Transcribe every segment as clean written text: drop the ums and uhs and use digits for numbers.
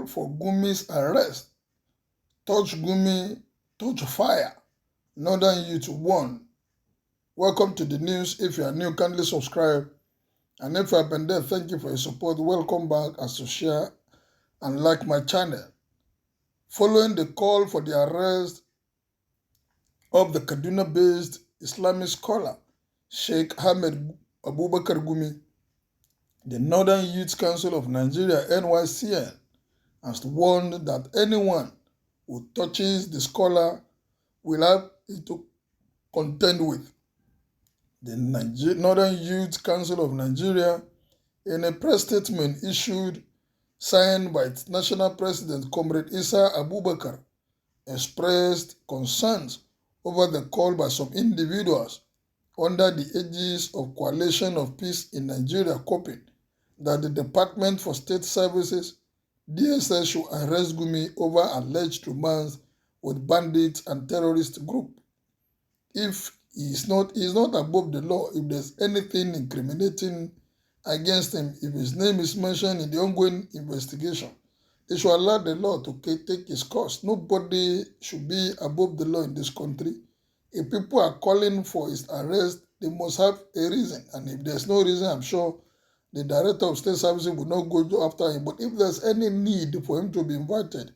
call for Gumi's arrest. Touch Gumi, touch fire. Northern Youth warn. Welcome to the news. If you are new, kindly subscribe. And if you have been there, thank you for your support. Welcome back as to share and like my channel. Following the call for the arrest of the Kaduna-based Islamic scholar Sheikh Ahmed Abubakar Gumi, the Northern Youth Council of Nigeria (NYCN) has warned that anyone who touches the scholar will have it to contend with. The Northern Youth Council of Nigeria, in a press statement issued, signed by its national president, Comrade Isa Abubakar, expressed concerns over the call by some individuals under the aegis of Coalition of Peace in Nigeria, COPIN, that the Department for State Services, DSS, should arrest Gumi over alleged romance with bandits and terrorist group. If he is not above the law, if there's anything incriminating against him, if his name is mentioned in the ongoing investigation, they should allow the law to take its course. Nobody should be above the law in this country. If people are calling for his arrest, they must have a reason. And if there's no reason, I'm sure the Director of State Services will not go after him. But if there's any need for him to be invited,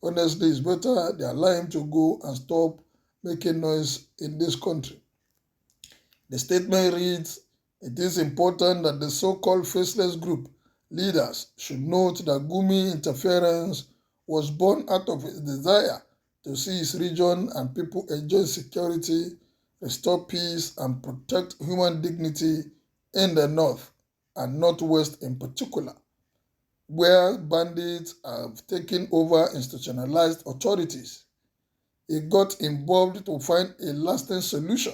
honestly, it's better they allow him to go and stop making noise in this country. The statement reads, "It is important that the so-called faceless group leaders should note that Gumi interference was born out of his desire to see his region and people enjoy security, restore peace, and protect human dignity in the north and northwest in particular, where bandits have taken over institutionalized authorities. He got involved to find a lasting solution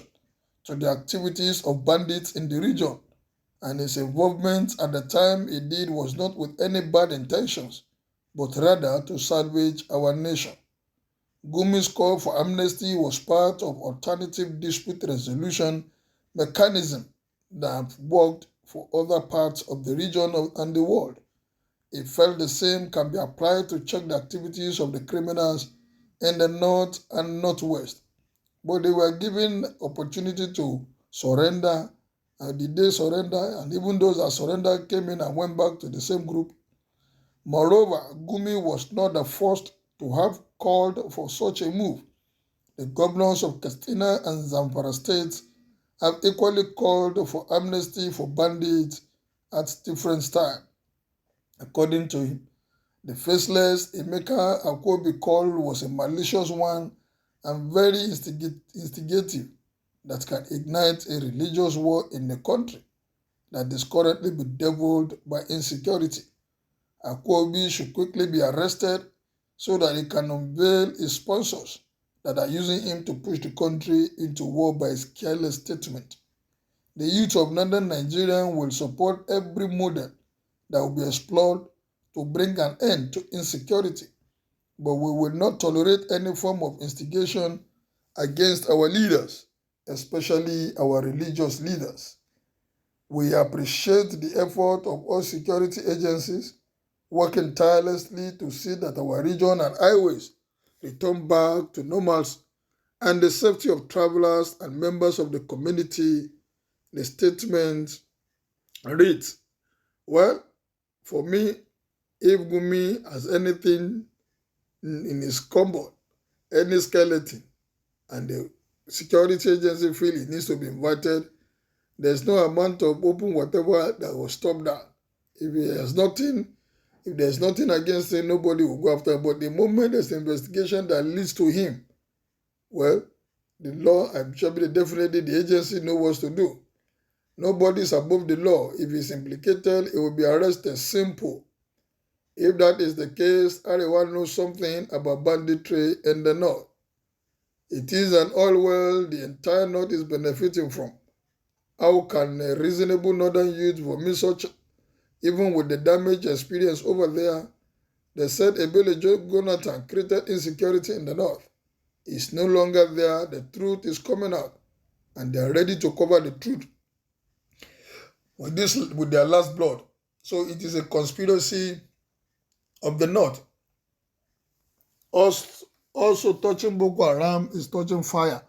to the activities of bandits in the region, and his involvement at the time he did was not with any bad intentions, but rather to salvage our nation. Gumi's call for amnesty was part of alternative dispute resolution mechanism that have worked for other parts of the region and the world. He felt the same can be applied to check the activities of the criminals in the north and northwest. But they were given opportunity to surrender, and did they surrender? And even those that surrendered came in and went back to the same group. Moreover, Gumi was not the first to have called for such a move. The governors of Katsina and Zamfara states have equally called for amnesty for bandits at different times. According to him, the faceless Emeka Akwobi call was a malicious one and very instigative that can ignite a religious war in the country that is currently bedeviled by insecurity. Akwobi should quickly be arrested so that he can unveil his sponsors that are using him to push the country into war by his careless statement. The youth of northern Nigeria will support every model that will be explored to bring an end to insecurity, but we will not tolerate any form of instigation against our leaders, especially our religious leaders. We appreciate the effort of all security agencies working tirelessly to see that our region and highways return back to normalcy and the safety of travelers and members of the community." The statement reads, well, for me, if Gumi has anything in his cupboard, any skeleton, and the security agency feel he needs to be invited, there's no amount of open whatever that will stop that. If there's nothing against him, nobody will go after him. But the moment there's an investigation that leads to him, well, the law, I'm sure definitely the agency knows what to do. Nobody is above the law. If he's implicated, he will be arrested. Simple. If that is the case, everyone knows something about banditry in the north. It is an oil well the entire north is benefiting from. How can a reasonable northern youth vomit such, even with the damage experienced over there? They said Ebele Jonathan created insecurity in the north. It's no longer there. The truth is coming out, and they are ready to cover the truth with their last blood. So it is a conspiracy of the north Also touching Boko Haram is touching fire,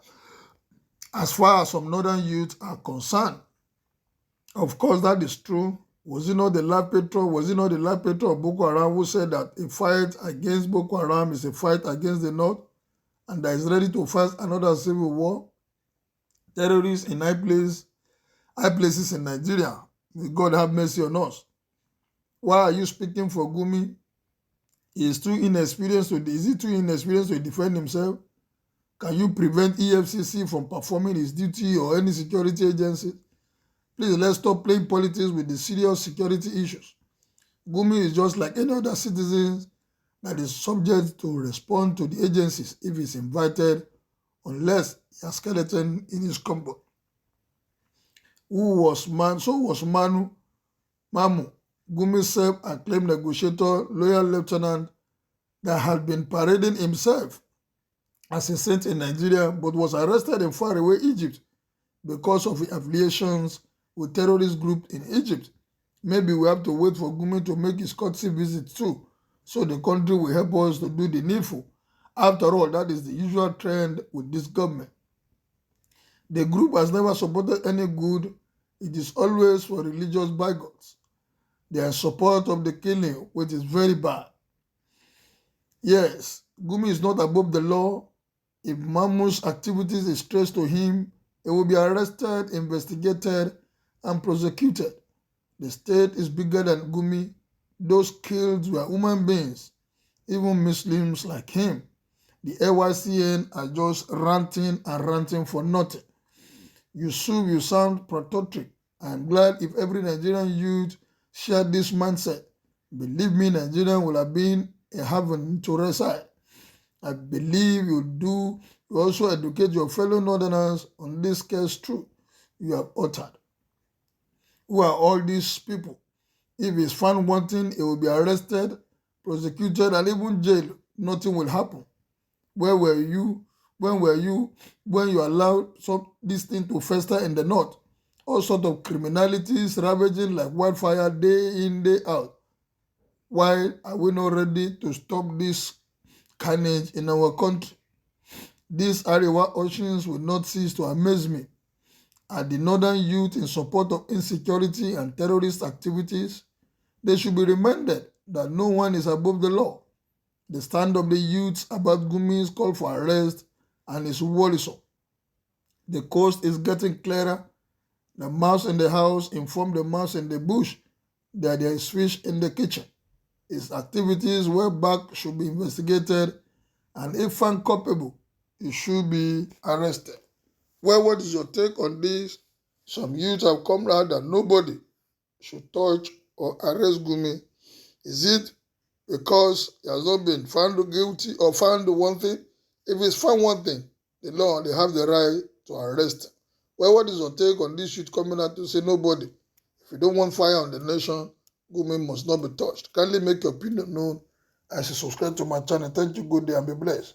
as far as some northern youth are concerned. Of course, that is true. Was it not the last patron? Was it not the last patron of Boko Haram who said that a fight against Boko Haram is a fight against the North, and that is ready to fight another civil war? Terrorists in high places in Nigeria. May God have mercy on us. Why are you speaking for Gumi? Is he too inexperienced to defend himself? Can you prevent EFCC from performing its duty or any security agency? Please, let's stop playing politics with the serious security issues. Gumi is just like any other citizen that is subject to respond to the agencies if he's invited, unless he has skeleton in his cupboard. So was Mamu, Gumi's self-acclaimed negotiator, loyal lieutenant that had been parading himself as a saint in Nigeria but was arrested in faraway Egypt because of affiliations with terrorist groups in Egypt. Maybe we have to wait for Gumi to make his courtesy visit too, so the country will help us to do the needful. After all, that is the usual trend with this government. The group has never supported any good. It is always for religious bigots. They are in support of the killing, which is very bad. Yes, Gumi is not above the law. If Mamu's activities is traced to him, he will be arrested, investigated, and prosecuted. The state is bigger than Gumi. Those killed were human beings, even Muslims like him. The AYCN are just ranting for nothing. Yusuf, you sound patriotic. I am glad if every Nigerian youth shared this mindset. Believe me, Nigeria will have been a heaven to reside. I believe you also educate your fellow Northerners on this case too you have uttered. Who are all these people? If he is found wanting, he will be arrested, prosecuted, and even jailed. Nothing will happen. Where were you? When you allowed this thing to fester in the North? All sorts of criminalities ravaging like wildfire day in, day out. Why are we not ready to stop this carnage in our country? These Arewa oceans will not cease to amaze me. Are the northern youth in support of insecurity and terrorist activities? They should be reminded that no one is above the law. The stand of the youths about Gumi's call for arrest and is worrisome. The coast is getting clearer. The mouse in the house informed the mouse in the bush that there is fish in the kitchen. His activities well back should be investigated, and if found culpable, he should be arrested. Well, what is your take on this? Some youth have come out that nobody should touch or arrest Gumi. Is it because he has not been found guilty or found one thing? If he's found one thing, the law, they have the right to arrest him. Well, what is your take on this youth coming out to say nobody? If you don't want fire on the nation, Gumi must not be touched. Kindly make your opinion known as you subscribe to my channel. Thank you, good day, and be blessed.